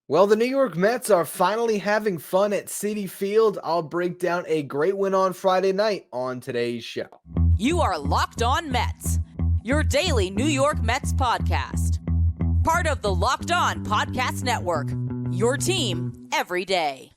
Well, the New York Mets are finally having fun at Citi Field. I'll break down a great win on Friday night on today's show. You are Locked On Mets, your daily New York Mets podcast. Part of the Locked On Podcast Network, your team every day.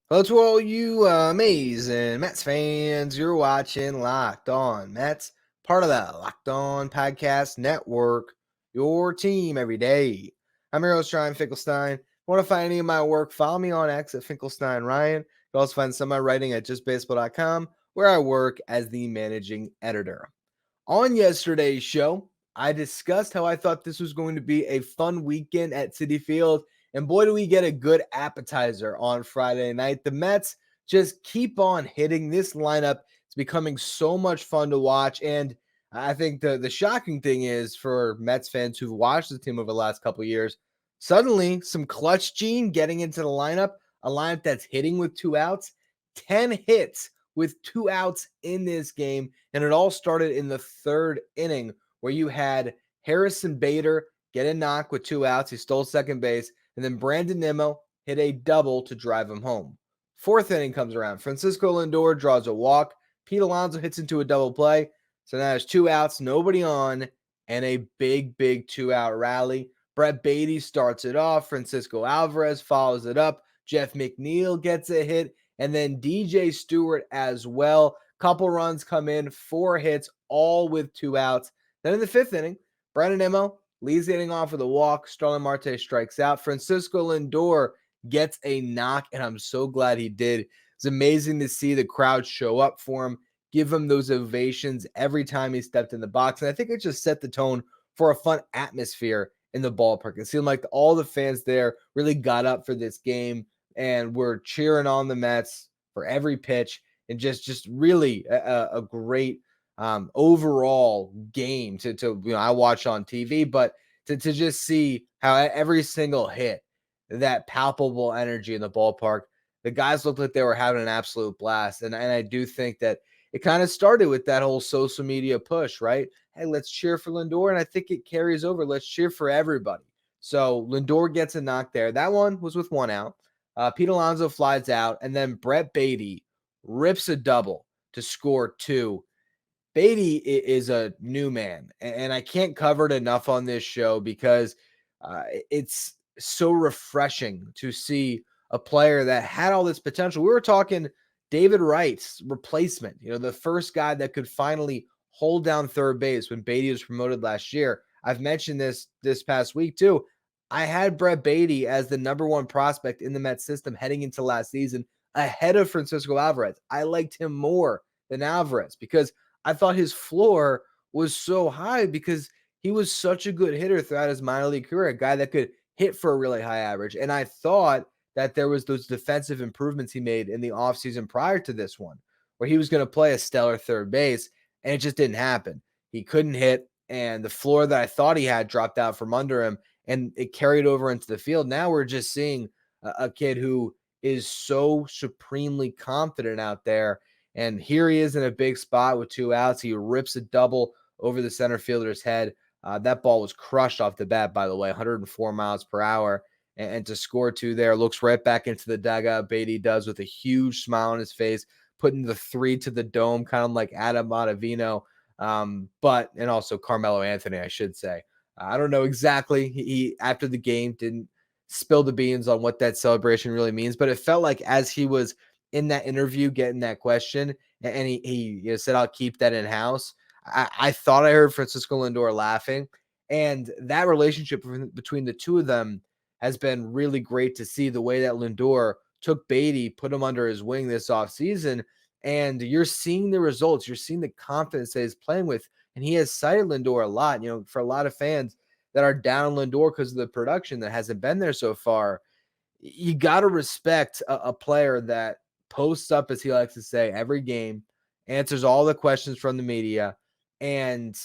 Hello to all you amazing Mets fans. You're watching Locked On Mets, part of the Locked On Podcast Network, your team every day. I'm your host, Ryan Finkelstein. If you want to find any of my work, follow me on X at Finkelstein Ryan. You can also find some of my writing at justbaseball.com, where I work as the managing editor. On yesterday's show, I discussed how I thought this was going to be a fun weekend at Citi Field. And boy, do we get a good appetizer on Friday night. The Mets just keep on hitting. This lineup. It's becoming so much fun to watch. And I think the shocking thing is for Mets fans who've watched the team over the last couple of years, suddenly some clutch gene getting into the lineup, a lineup that's hitting with 2 outs, 10 hits with 2 outs in this game. And it all started in the third inning where you had Harrison Bader get a knock with 2 outs. He stole second base. And then Brandon Nimmo hit a double to drive him home. Fourth inning comes around. Francisco Lindor draws a walk. Pete Alonso hits into a double play. So now there's 2 outs, nobody on, and a big 2-out rally. Brett Beatty starts it off. Francisco Alvarez follows it up. Jeff McNeil gets a hit. And then DJ Stewart as well. Couple runs come in, 4 hits, all with 2 outs. Then in the fifth inning, Brandon Nimmo leads the inning off with a walk. Starling Marte strikes out. Francisco Lindor gets a knock, and I'm so glad he did. It's amazing to see the crowd show up for him, give him those ovations every time he stepped in the box. And I think it just set the tone for a fun atmosphere in the ballpark. It seemed like all the fans there really got up for this game and were cheering on the Mets for every pitch, and just really a great overall game to I watch on TV, but to just see how every single hit, that palpable energy in the ballpark, the guys looked like they were having an absolute blast. And I do think that it kind of started with that whole social media push, right? Hey, let's cheer for Lindor. And I think it carries over. Let's cheer for everybody. So Lindor gets a knock there. That one was with 1 out. Pete Alonso flies out, and then Brett Beatty rips a double to score 2. Beatty is a new man, and I can't cover it enough on this show because it's so refreshing to see a player that had all this potential. We were talking David Wright's replacement, the first guy that could finally hold down third base when Beatty was promoted last year. I've mentioned this past week too. I had Brett Beatty as the number 1 prospect in the Mets system heading into last season ahead of Francisco Alvarez. I liked him more than Alvarez because I thought his floor was so high because he was such a good hitter throughout his minor league career, a guy that could hit for a really high average. And I thought that there was those defensive improvements he made in the offseason prior to this one, where he was going to play a stellar third base, and it just didn't happen. He couldn't hit, and the floor that I thought he had dropped out from under him, and it carried over into the field. Now we're just seeing a kid who is so supremely confident out there. And here he is in a big spot with 2 outs. He rips a double over the center fielder's head. That ball was crushed off the bat, by the way, 104 miles per hour. And to score 2 there, looks right back into the dugout. Beatty does with a huge smile on his face, putting the 3 to the dome, kind of like Adam Ottavino, and also Carmelo Anthony, I should say. I don't know exactly. He after the game didn't spill the beans on what that celebration really means, but it felt like as he was in that interview getting that question, and he said, I'll keep that in-house, I thought I heard Francisco Lindor laughing, and that relationship between the two of them has been really great to see, the way that Lindor took Beatty, put him under his wing this offseason, and you're seeing the results. You're seeing the confidence that he's playing with, and he has cited Lindor a lot. For a lot of fans that are down on Lindor because of the production that hasn't been there so far, you got to respect a player that posts up, as he likes to say, every game, answers all the questions from the media, and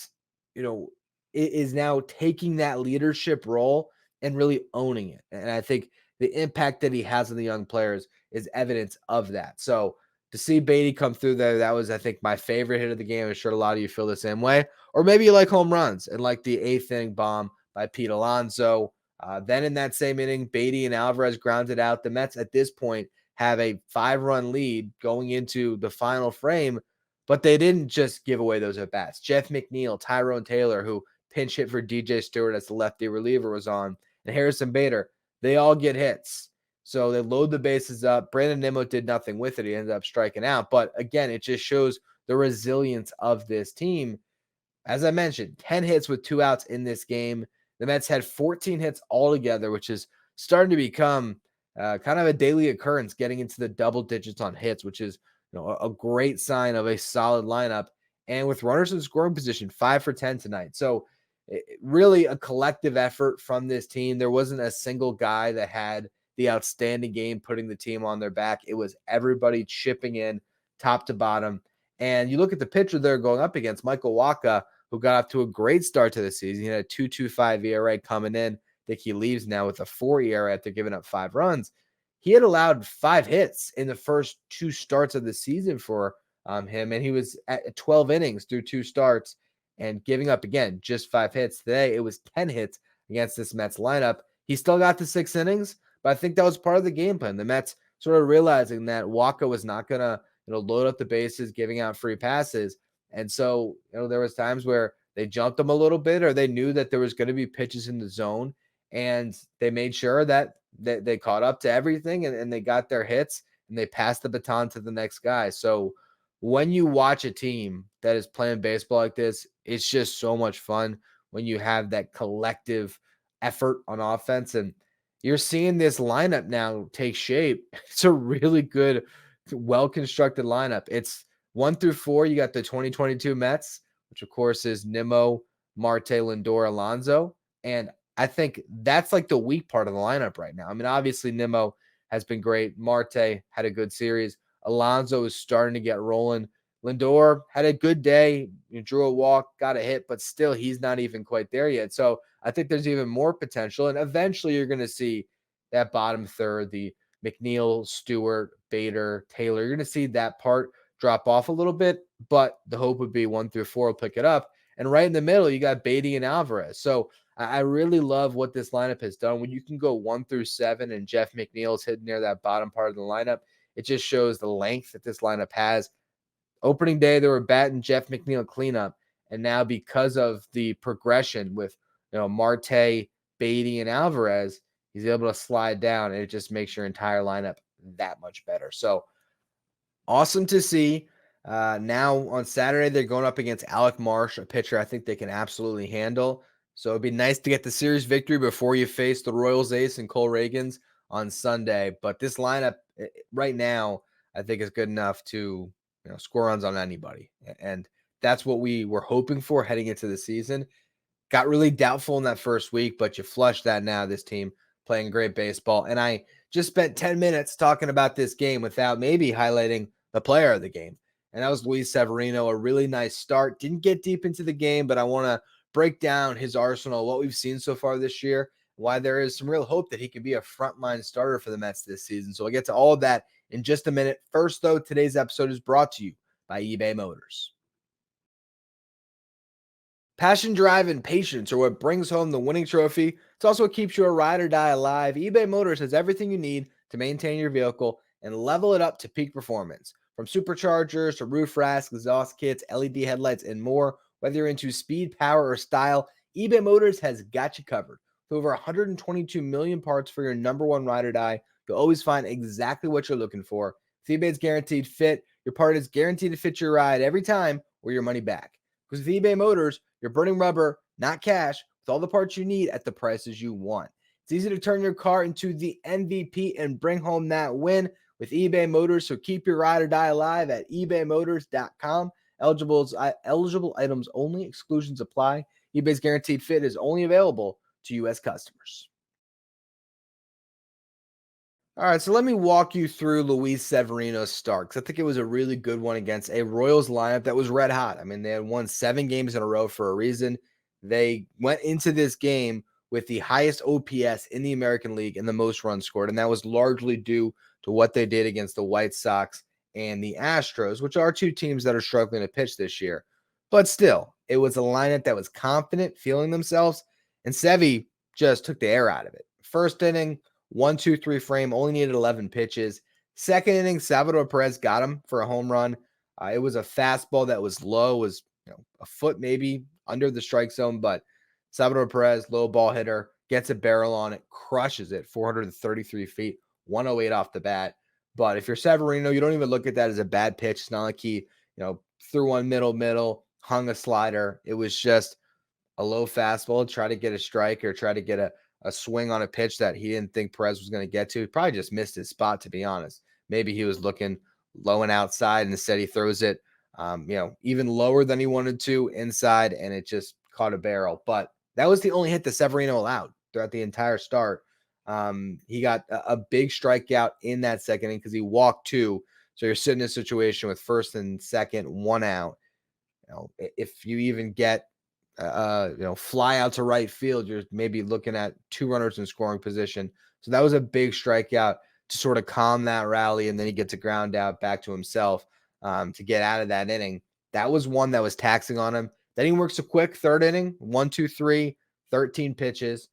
is now taking that leadership role and really owning it. And I think the impact that he has on the young players is evidence of that. So to see Beatty come through there, that was, I think, my favorite hit of the game. I'm sure a lot of you feel the same way. Or maybe you like home runs and like the 8th inning bomb by Pete Alonso. Then in that same inning, Beatty and Alvarez grounded out. The Mets at this point have a 5-run lead going into the final frame, but they didn't just give away those at-bats. Jeff McNeil, Tyrone Taylor, who pinch hit for DJ Stewart as the lefty reliever was on, and Harrison Bader, they all get hits. So they load the bases up. Brandon Nimmo did nothing with it. He ended up striking out. But again, it just shows the resilience of this team. As I mentioned, 10 hits with 2 outs in this game. The Mets had 14 hits altogether, which is starting to become kind of a daily occurrence, getting into the double digits on hits, which is a great sign of a solid lineup. And with runners in scoring position, 5 for 10 tonight. So really a collective effort from this team. There wasn't a single guy that had the outstanding game putting the team on their back. It was everybody chipping in top to bottom. And you look at the pitcher they're going up against, Michael Wacha, who got off to a great start to the season. He had a 2.25 ERA coming in. I think he leaves now with a 4 ERA after giving up 5 runs. He had allowed 5 hits in the first 2 starts of the season for him, and he was at 12 innings through 2 starts and giving up, again, just 5 hits. Today, it was 10 hits against this Mets lineup. He still got the 6 innings, but I think that was part of the game plan. The Mets sort of realizing that Wacha was not going to load up the bases, giving out free passes. And so, there was times where they jumped him a little bit, or they knew that there was going to be pitches in the zone, and they made sure that they caught up to everything and they got their hits and they passed the baton to the next guy. So when you watch a team that is playing baseball like this, it's just so much fun when you have that collective effort on offense. And you're seeing this lineup now take shape. It's a really good, well-constructed lineup. It's 1 through 4. You got the 2022 Mets, which of course is Nimmo, Marte, Lindor, Alonso. And I think that's like the weak part of the lineup right now. I mean, obviously Nimmo has been great. Marte had a good series. Alonso is starting to get rolling. Lindor had a good day. He drew a walk, got a hit, but still he's not even quite there yet. So I think there's even more potential. And eventually you're going to see that bottom third, the McNeil, Stewart, Bader, Taylor. You're going to see that part drop off a little bit, but the hope would be 1 through 4 will pick it up. And right in the middle, you got Beatty and Alvarez. So I really love what this lineup has done. When you can go 1 through 7 and Jeff McNeil is hidden near that bottom part of the lineup, it just shows the length that this lineup has. Opening day, they were batting Jeff McNeil cleanup. And now because of the progression with Marte, Beatty, and Alvarez, he's able to slide down, and it just makes your entire lineup that much better. So awesome to see. Now on Saturday, they're going up against Alec Marsh, a pitcher I think they can absolutely handle. So it'd be nice to get the series victory before you face the Royals ace and Cole Reagans on Sunday. But this lineup right now, I think is good enough to score runs on anybody. And that's what we were hoping for heading into the season. Got really doubtful in that first week, but you flush that now, this team playing great baseball. And I just spent 10 minutes talking about this game without maybe highlighting the player of the game. And that was Luis Severino, a really nice start. Didn't get deep into the game, but I want to break down his arsenal, what we've seen so far this year, why there is some real hope that he can be a frontline starter for the Mets this season. So I'll get to all of that in just a minute. First, though, today's episode is brought to you by eBay Motors. Passion, drive, and patience are what brings home the winning trophy. It's also what keeps your ride or die alive. eBay Motors has everything you need to maintain your vehicle and level it up to peak performance. From superchargers to roof racks, exhaust kits, LED headlights, and more. Whether you're into speed, power, or style, eBay Motors has got you covered. With over 122 million parts for your number one ride or die, you'll always find exactly what you're looking for. With eBay's guaranteed fit, your part is guaranteed to fit your ride every time or your money back. Because with eBay Motors, you're burning rubber, not cash, with all the parts you need at the prices you want. It's easy to turn your car into the MVP and bring home that win with eBay Motors. So keep your ride or die alive at ebaymotors.com. Eligible items only. Exclusions apply. eBay's guaranteed fit is only available to U.S. customers. All right, so let me walk you through Luis Severino's start, because I think it was a really good one against a Royals lineup that was red hot. I mean, they had won 7 games in a row for a reason. they went into this game with the highest OPS in the American League and the most runs scored. And that was largely due to what they did against the White Sox and the Astros, which are two teams that are struggling to pitch this year. But still, it was a lineup that was confident, feeling themselves, and Sevy just took the air out of it. First inning, 1-2-3 frame, only needed 11 pitches. Second inning, Salvador Perez got him for a home run. It was a fastball that was low, was a foot maybe under the strike zone, but Salvador Perez, low ball hitter, gets a barrel on it, crushes it, 433 feet, 108 off the bat. But if you're Severino, you don't even look at that as a bad pitch. It's not like he, threw one middle, hung a slider. It was just a low fastball, try to get a strike or try to get a swing on a pitch that he didn't think Perez was going to get to. He probably just missed his spot, to be honest. Maybe he was looking low and outside, and instead he throws it, even lower than he wanted to inside, and it just caught a barrel. But that was the only hit that Severino allowed throughout the entire start. He got a big strikeout in that second inning because he walked two. So you're sitting in a situation with first and second, one out. If you even get fly out to right field, you're maybe looking at two runners in scoring position. So that was a big strikeout to sort of calm that rally, and then he gets a ground out back to himself to get out of that inning. That was one that was taxing on him. Then he works a quick third inning, 1-2-3, 13 pitches.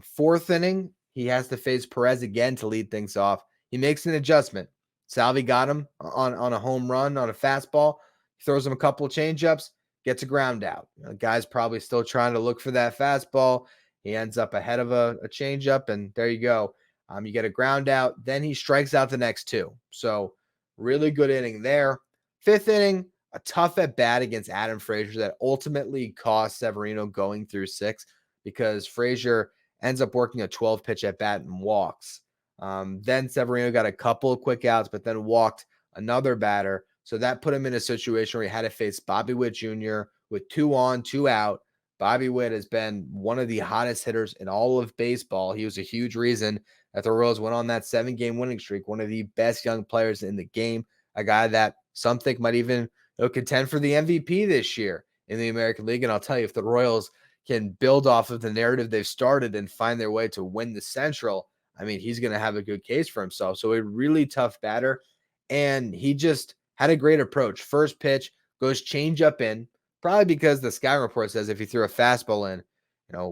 Fourth inning, he has to face Perez again to lead things off. He makes an adjustment. Salvi got him on a home run on a fastball. He throws him a couple of changeups, gets a ground out. The guy's probably still trying to look for that fastball. He ends up ahead of a changeup, and there you go. You get a ground out. Then he strikes out the next two. So really good inning there. Fifth inning, a tough at bat against Adam Frazier that ultimately cost Severino going through six because Frazier ends up working a 12-pitch at bat and walks. Then Severino got a couple of quick outs, but then walked another batter. So that put him in a situation where he had to face Bobby Witt Jr. with 2 on, 2 out. Bobby Witt has been one of the hottest hitters in all of baseball. He was a huge reason that the Royals went on that 7-game winning streak, one of the best young players in the game, a guy that some think might even contend for the MVP this year in the American League. And I'll tell you, if the Royals can build off of the narrative they've started and find their way to win the Central, I mean, he's going to have a good case for himself. So a really tough batter, and he just had a great approach. First pitch goes change up in, probably because the scouting report says if he threw a fastball in,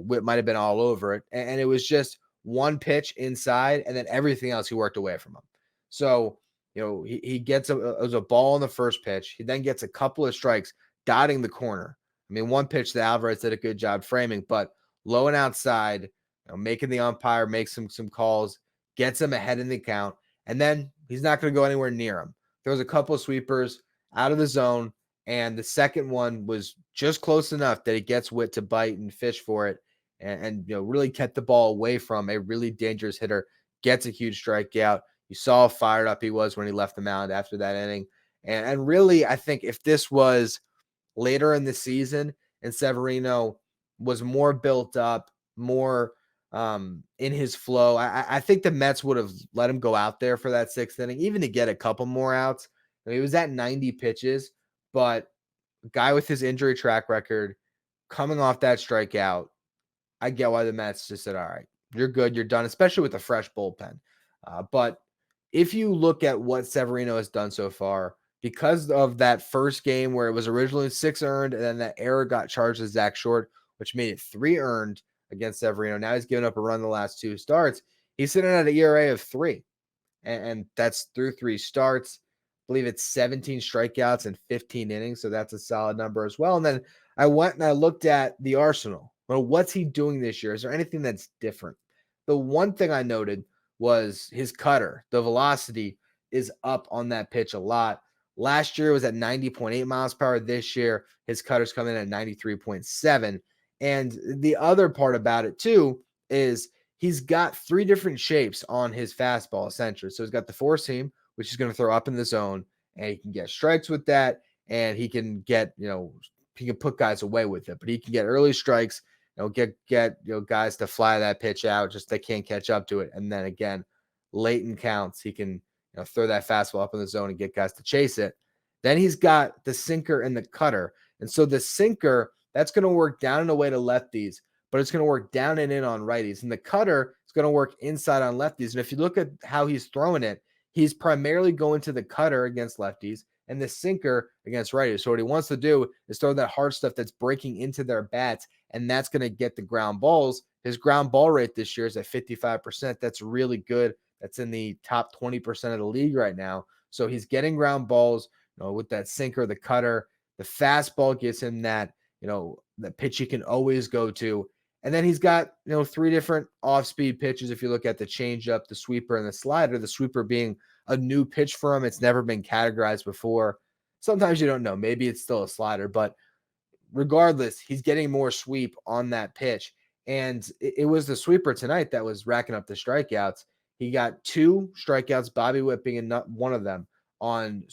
Witt might have been all over it. And it was just one pitch inside, and then everything else he worked away from him. So, he gets a ball on the first pitch. He then gets a couple of strikes dotting the corner. I mean, one pitch that Alvarez did a good job framing, but low and outside, making the umpire make some calls, gets him ahead in the count, and then he's not going to go anywhere near him. There was a couple of sweepers out of the zone, and the second one was just close enough that he gets Witt to bite and fish for it, and really kept the ball away from a really dangerous hitter. Gets a huge strikeout. You saw how fired up he was when he left the mound after that inning. And really, I think if this was later in the season and Severino was more built up, more in his flow, I think the Mets would have let him go out there for that sixth inning, even to get a couple more outs. I mean, he was at 90 pitches, but a guy with his injury track record coming off that strikeout, I get why the Mets just said, all right, you're good, you're done, especially with a fresh bullpen. But if you look at what Severino has done so far, because of that first game where it was originally 6 earned, and then that error got charged to Zach Short, which made it 3 earned against Severino. Now he's given up a run the last 2 starts. He's sitting at an ERA of 3, and that's through 3 starts. I believe it's 17 strikeouts and 15 innings, so that's a solid number as well. And then I went and I looked at the arsenal. Well, what's he doing this year? Is there anything that's different? The one thing I noted was his cutter. The velocity is up on that pitch a lot. Last year it was at 90.8 miles per hour. This year, his cutter's coming in at 93.7. And the other part about it too is he's got 3 different shapes on his fastball, essentially. So he's got the 4-seam, which he's going to throw up in the zone, and he can get strikes with that, and he can get, he can put guys away with it, but he can get early strikes, get guys to fly that pitch out, just they can't catch up to it. And then again, late in counts, he can throw that fastball up in the zone and get guys to chase it. Then he's got the sinker and the cutter. And so the sinker That's going to work down and away to lefties, but it's going to work down and in on righties. And the cutter is going to work inside on lefties. And if you look at how he's throwing it, he's primarily going to the cutter against lefties and the sinker against righties. So what he wants to do is throw that hard stuff that's breaking into their bats, and that's going to get the ground balls. His ground ball rate this year is at 55%. That's really good. That's in the top 20% of the league right now. So he's getting ground balls, with that sinker, the cutter. The fastball gives him that, the pitch he can always go to. And then he's got, 3 different off-speed pitches. If you look at the changeup, the sweeper, and the slider, the sweeper being a new pitch for him. It's never been categorized before. Sometimes you don't know. Maybe it's still a slider, but regardless, he's getting more sweep on that pitch. And it was the sweeper tonight that was racking up the strikeouts. He got 2 strikeouts, Bobby Witt being not one of them, on,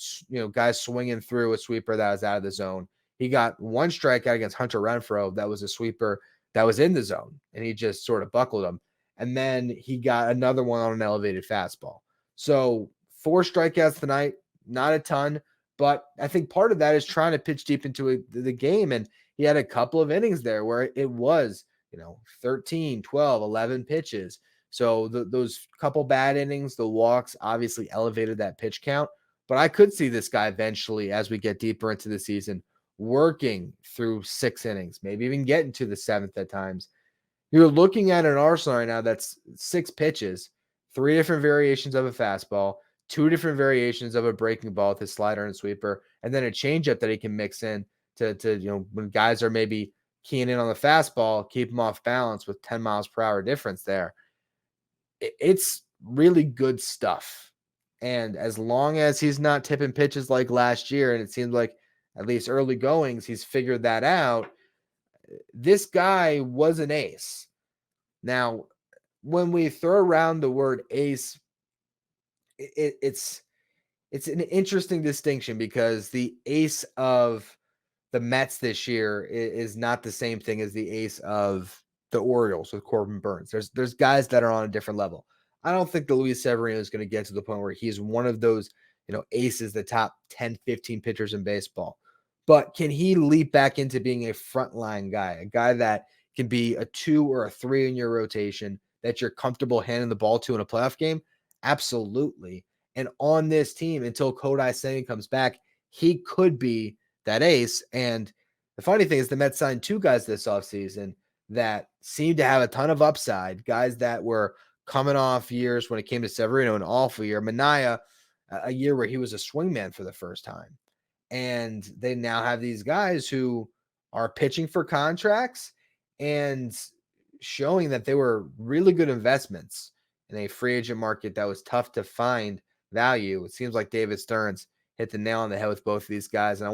guys swinging through a sweeper that was out of the zone. He got 1 strikeout against Hunter Renfroe. That was a sweeper that was in the zone, and he just sort of buckled him. And then he got another one on an elevated fastball. So 4 strikeouts tonight, not a ton, but I think part of that is trying to pitch deep into the game. And he had a couple of innings there where it was, 13, 12, 11 pitches. So those couple bad innings, the walks obviously elevated that pitch count. But I could see this guy eventually, as we get deeper into the season, working through 6 innings, maybe even getting to the 7th at times. You're looking at an arsenal right now that's 6 pitches, 3 different variations of a fastball, 2 different variations of a breaking ball with his slider and sweeper, and then a changeup that he can mix in to when guys are maybe keying in on the fastball, keep him off balance with 10 miles per hour difference there. It's really good stuff. And as long as he's not tipping pitches like last year, and it seems like at least early goings, he's figured that out, this guy was an ace. Now, when we throw around the word ace, it's an interesting distinction because the ace of the Mets this year is not the same thing as the ace of the Orioles with Corbin Burns. There's guys that are on a different level. I don't think the Luis Severino is going to get to the point where he's one of those, aces, the top 10, 15 pitchers in baseball. But can he leap back into being a frontline guy, a guy that can be a 2 or a 3 in your rotation that you're comfortable handing the ball to in a playoff game? Absolutely. And on this team, until Kodai Senga comes back, he could be that ace. And the funny thing is the Mets signed 2 guys this offseason that seemed to have a ton of upside, guys that were coming off years when it came to Severino, an awful year. Minaya, a year where he was a swingman for the first time. And they now have these guys who are pitching for contracts and showing that they were really good investments in a free agent market that was tough to find value. It seems like David Stearns hit the nail on the head with both of these guys. And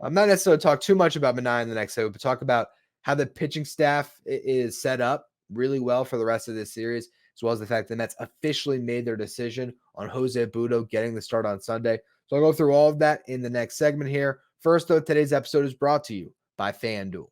I'm not necessarily talk too much about Minaya in the next segment, but talk about how the pitching staff is set up really well for the rest of this series, as well as the fact that the Mets officially made their decision on Jose Budo getting the start on Sunday. So I'll go through all of that in the next segment here. First, though, today's episode is brought to you by FanDuel.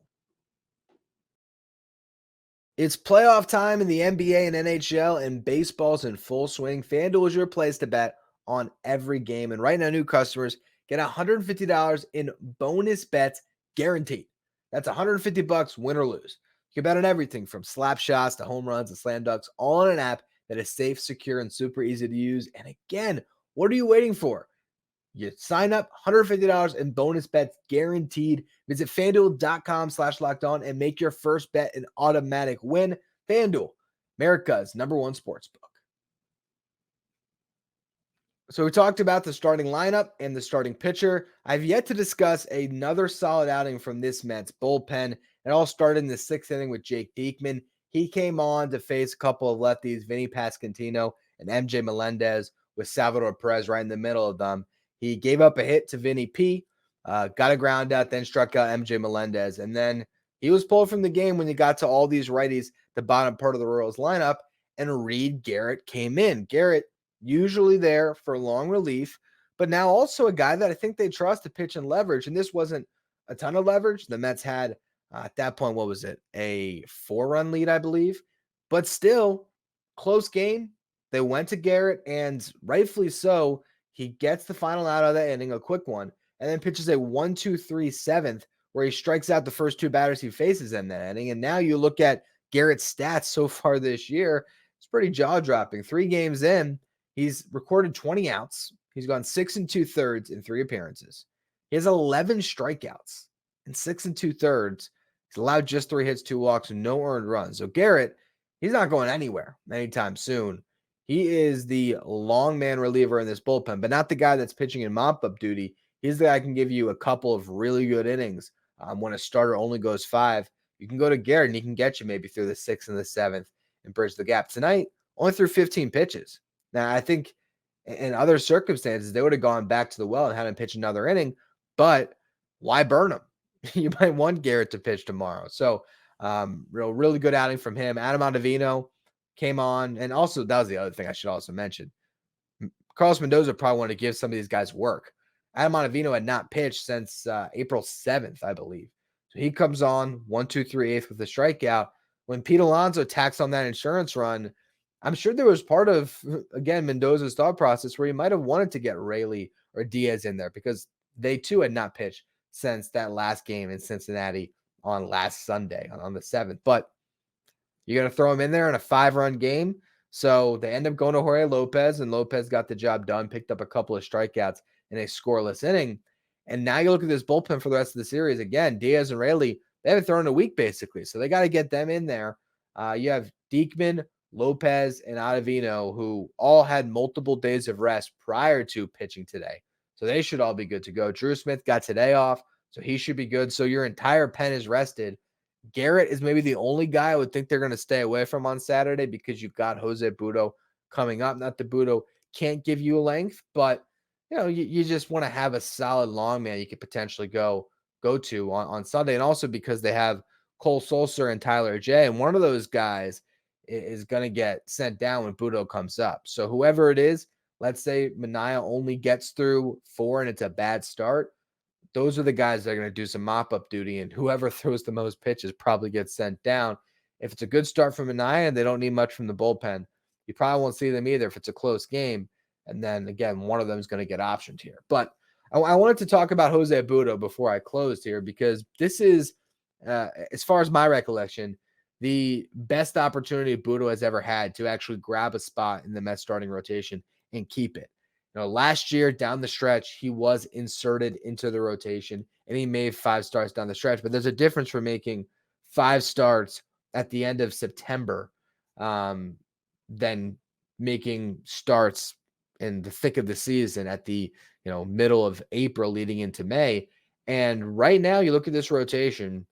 It's playoff time in the NBA and NHL, and baseball's in full swing. FanDuel is your place to bet on every game. And right now, new customers get $150 in bonus bets guaranteed. That's $150 win or lose. You can bet on everything from slap shots to home runs and slam dunks, all in an app that is safe, secure, and super easy to use. And again, what are you waiting for? You sign up, $150 in bonus bets guaranteed. Visit FanDuel.com/lockedon and make your first bet an automatic win. FanDuel, America's #1 sportsbook. So we talked about the starting lineup and the starting pitcher. I've yet to discuss another solid outing from this Mets bullpen. It all started in the 6th inning with Jake Diekman. He came on to face a couple of lefties, Vinny Pasquantino and MJ Melendez, with Salvador Perez right in the middle of them. He gave up a hit to Vinny P, got a ground out, then struck out MJ Melendez. And then he was pulled from the game when you got to all these righties, the bottom part of the Royals lineup, and Reed Garrett came in. Garrett, usually there for long relief, but now also a guy that I think they trust to pitch and leverage. And this wasn't a ton of leverage. The Mets had, at that point, what was it? A 4-run lead, I believe. But still, close game. They went to Garrett, and rightfully so. He gets the final out of that inning, a quick one, and then pitches a 1-2-3 7th where he strikes out the first two batters he faces in that inning. And now you look at Garrett's stats so far this year, it's pretty jaw-dropping. 3 games in, he's recorded 20 outs. He's gone 6 2/3 in 3 appearances. He has 11 strikeouts in 6 2/3. He's allowed just 3 hits, 2 walks, and no earned runs. So Garrett, he's not going anywhere anytime soon. He is the long man reliever in this bullpen, but not the guy that's pitching in mop-up duty. He's the guy who can give you a couple of really good innings when a starter only goes 5. You can go to Garrett, and he can get you maybe through the 6th and the 7th and bridge the gap. Tonight, only threw 15 pitches. Now, I think in other circumstances, they would have gone back to the well and had him pitch another inning, but why burn him? You might want Garrett to pitch tomorrow. So, really good outing from him. Adam Ottavino came on, and also that was the other thing I should also mention. Carlos Mendoza probably wanted to give some of these guys work. Adam Ottavino had not pitched since April 7th, I believe. So he comes on 1, 2, 3/8 with a strikeout. When Pete Alonso tacks on that insurance run, I'm sure there was part of, again, Mendoza's thought process where he might have wanted to get Raley or Diaz in there because they too had not pitched since that last game in Cincinnati on last Sunday on the 7th. But you're going to throw him in there in a 5-run game. So they end up going to Jorge Lopez, and Lopez got the job done, picked up a couple of strikeouts in a scoreless inning. And now you look at this bullpen for the rest of the series. Again, Diaz and Raley, they haven't thrown a week basically. So they got to get them in there. You have Diekman, Lopez, and Ottavino, who all had multiple days of rest prior to pitching today. So they should all be good to go. Drew Smith got today off, so he should be good. So your entire pen is rested. Garrett is maybe the only guy I would think they're going to stay away from on Saturday because you've got Jose Budo coming up. Not that Budo can't give you a length, but you just want to have a solid long man you could potentially go to on Sunday. And also because they have Cole Sulser and Tyler J. And one of those guys is going to get sent down when Budo comes up. So whoever it is, let's say Manaea only gets through 4 and it's a bad start. Those are the guys that are going to do some mop-up duty, and whoever throws the most pitches probably gets sent down. If it's a good start from Manaea and they don't need much from the bullpen, you probably won't see them either if it's a close game. And then, again, one of them is going to get optioned here. But I wanted to talk about Jose Budo before I closed here because this is, as far as my recollection, the best opportunity Budo has ever had to actually grab a spot in the Mets starting rotation and keep it. Last year down the stretch, he was inserted into the rotation and he made 5 starts down the stretch. But there's a difference for making 5 starts at the end of September than making starts in the thick of the season at the middle of April leading into May. And right now, you look at this rotation.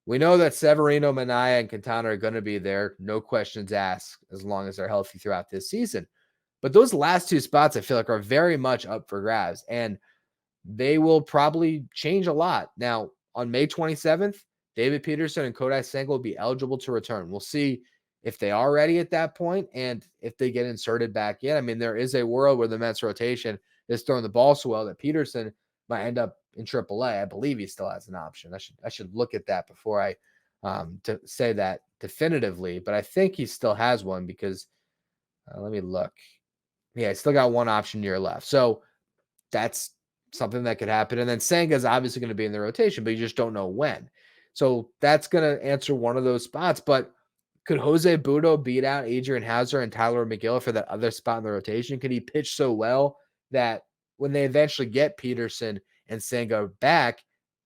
We know that Severino, Manaea, and Quintana are going to be there. No questions asked as long as they're healthy throughout this season. But those last 2 spots, I feel like, are very much up for grabs, and they will probably change a lot. Now, on May 27th, David Peterson and Kodai Senga will be eligible to return. We'll see if they are ready at that point and if they get inserted back in. I mean, there is a world where the Mets rotation is throwing the ball so well that Peterson might end up in AAA. I believe he still has an option. I should look at that before I to say that definitively, but I think he still has one because let me look. Yeah, I still got one option year left. So that's something that could happen. And then Senga is obviously going to be in the rotation, but you just don't know when. So that's going to answer one of those spots. But could Jose Budo beat out Adrian Hauser and Tyler McGill for that other spot in the rotation? Could he pitch so well that when they eventually get Peterson and Senga back,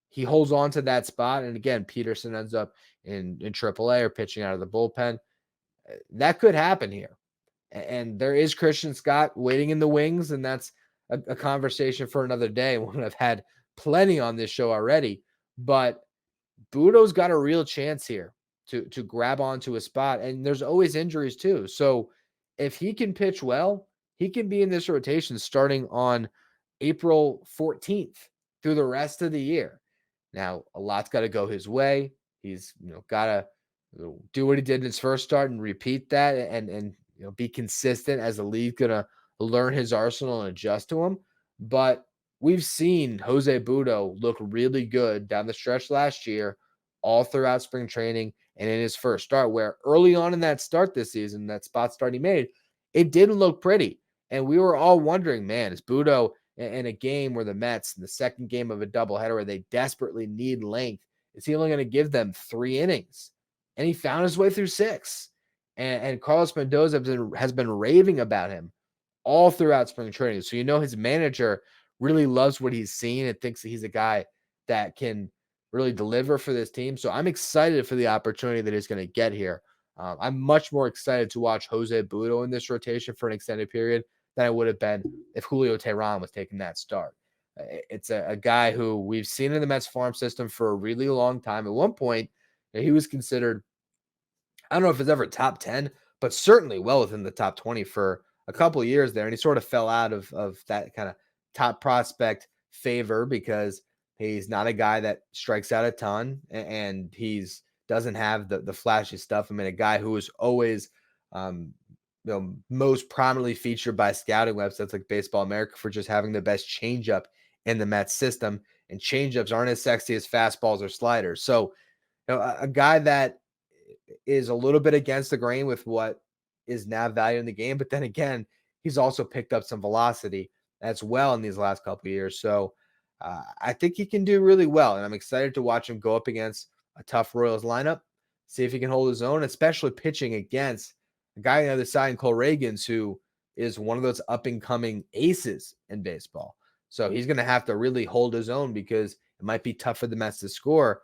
he holds on to that spot? And again, Peterson ends up in AAA or pitching out of the bullpen. That could happen here. And there is Christian Scott waiting in the wings, and that's a conversation for another day. One I've had plenty on this show already. But Budo's got a real chance here to grab onto a spot, and there's always injuries too. So if he can pitch well, he can be in this rotation starting on April 14th through the rest of the year. Now, a lot's got to go his way. He's got to do what he did in his first start and repeat that and be consistent as the league's going to learn his arsenal and adjust to him. But we've seen Jose Budo look really good down the stretch last year, all throughout spring training and in his first start, where early on in that start this season, that spot start he made, it didn't look pretty. And we were all wondering, man, is Budo in a game where the Mets, in the second game of a doubleheader where they desperately need length, is he only going to give them 3 innings? And he found his way through 6. And Carlos Mendoza has been raving about him all throughout spring training. So his manager really loves what he's seen and thinks that he's a guy that can really deliver for this team. So I'm excited for the opportunity that he's going to get here. I'm much more excited to watch Jose Budo in this rotation for an extended period than I would have been if Julio Teheran was taking that start. It's a guy who we've seen in the Mets farm system for a really long time. At one point, he was considered, I don't know if it's ever top 10, but certainly well within the top 20 for a couple of years there. And he sort of fell out of that kind of top prospect favor because he's not a guy that strikes out a ton and he's doesn't have the flashy stuff. I mean, a guy who is always most prominently featured by scouting websites like Baseball America for just having the best changeup in the Mets system. And changeups aren't as sexy as fastballs or sliders. So a guy that is a little bit against the grain with what is now valued in the game. But then again, he's also picked up some velocity as well in these last couple of years. So I think he can do really well. And I'm excited to watch him go up against a tough Royals lineup, see if he can hold his own, especially pitching against a guy on the other side, Cole Reagans, who is one of those up-and-coming aces in baseball. So he's going to have to really hold his own because it might be tough for the Mets to score.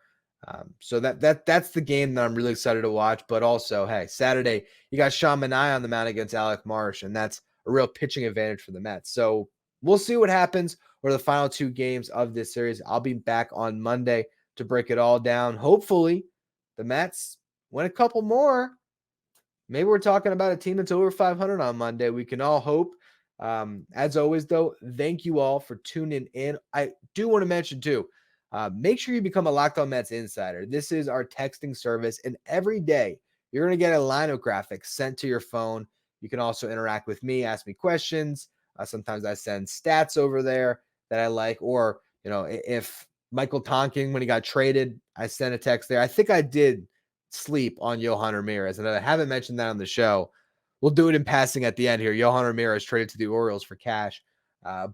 So that's the game that I'm really excited to watch. But also, hey, Saturday, you got Sean Manaea on the mound against Alec Marsh, and that's a real pitching advantage for the Mets. So we'll see what happens over the final 2 games of this series. I'll be back on Monday to break it all down. Hopefully, the Mets win a couple more. Maybe we're talking about a team that's over 500 on Monday. We can all hope. As always, though, thank you all for tuning in. I do want to mention, too, make sure you become a Locked On Mets insider. This is our texting service, and every day you're going to get a lineup graphic sent to your phone. You can also interact with me, ask me questions. Sometimes I send stats over there that I like, or, if Michael Tonkin, when he got traded, I sent a text there. I think I did sleep on Yohan Ramirez, and I haven't mentioned that on the show. We'll do it in passing at the end here. Yohan Ramirez traded to the Orioles for cash.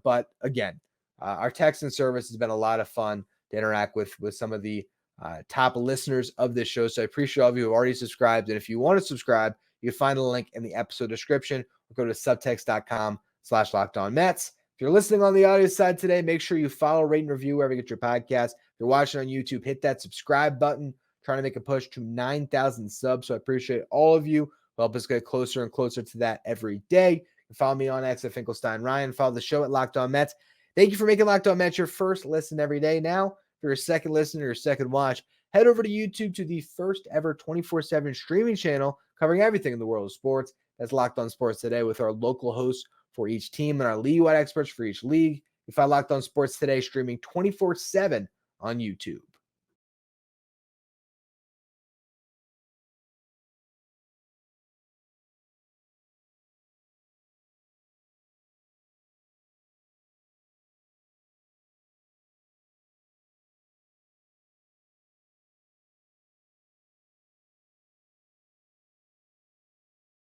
But again, our texting service has been a lot of fun to interact with some of the top listeners of this show. So I appreciate all of you who have already subscribed. And if you want to subscribe, you can find the link in the episode description or go to subtext.com/LockedOnMets. If you're listening on the audio side today, make sure you follow, rate, and review wherever you get your podcast. If you're watching on YouTube, hit that subscribe button. Trying to make a push to 9,000 subs. So I appreciate all of you who help us get closer and closer to that every day. You can follow me on X at Finkelstein Ryan. Follow the show at Locked On Mets. Thank you for making Locked On Mets your first listen every day. Now, for your second listen or your second watch, head over to YouTube to the first ever 24/7 streaming channel covering everything in the world of sports. That's Locked On Sports Today with our local hosts for each team and our league-wide experts for each league. You find Locked On Sports Today streaming 24/7 on YouTube.